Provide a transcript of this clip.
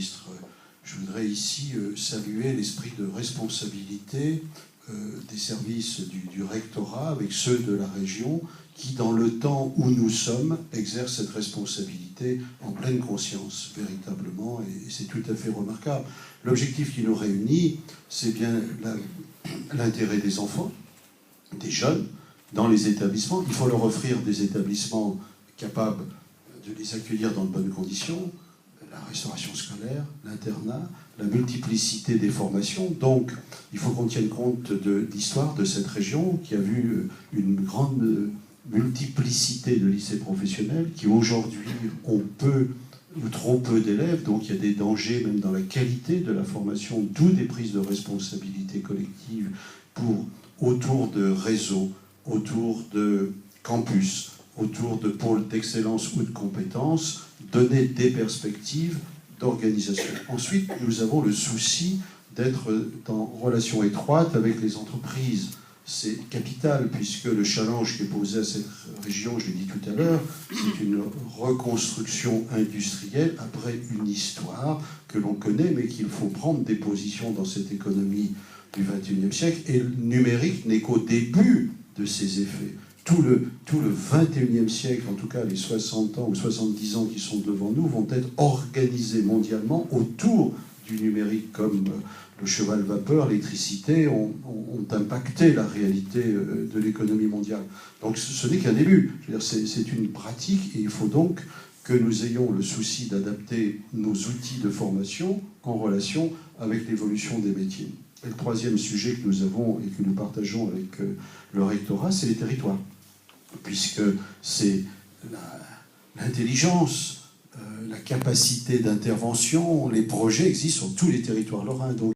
ministre. Je voudrais ici saluer l'esprit de responsabilité des services du rectorat avec ceux de la région qui, dans le temps où nous sommes, exercent cette responsabilité en pleine conscience, véritablement, et c'est tout à fait remarquable. L'objectif qui nous réunit, c'est bien l'intérêt des enfants, des jeunes, dans les établissements. Il faut leur offrir des établissements capables de les accueillir dans de bonnes conditions, la restauration scolaire, l'internat, la multiplicité des formations. Donc, il faut qu'on tienne compte de l'histoire de cette région qui a vu une grande multiplicité de lycées professionnels qui aujourd'hui ont peu ou trop peu d'élèves, donc il y a des dangers même dans la qualité de la formation, d'où des prises de responsabilité collectives autour de réseaux, autour de campus, autour de pôles d'excellence ou de compétences, donner des perspectives d'organisation. Ensuite, nous avons le souci d'être en relation étroite avec les entreprises. C'est capital, puisque le challenge qui est posé à cette région, je l'ai dit tout à l'heure, c'est une reconstruction industrielle après une histoire que l'on connaît, mais qu'il faut prendre des positions dans cette économie du XXIe siècle. Et le numérique n'est qu'au début de ses effets. Tout le XXIe siècle, en tout cas les 60 ans ou 70 ans qui sont devant nous, vont être organisés mondialement autour du numérique, comme le cheval vapeur, l'électricité ont impacté la réalité de l'économie mondiale. Donc ce n'est qu'un début. Je veux dire, c'est une pratique et il faut donc que nous ayons le souci d'adapter nos outils de formation en relation avec l'évolution des métiers. Et le troisième sujet que nous avons et que nous partageons avec le rectorat, c'est les territoires, puisque c'est l'intelligence, la capacité d'intervention, les projets existent sur tous les territoires lorrains. Donc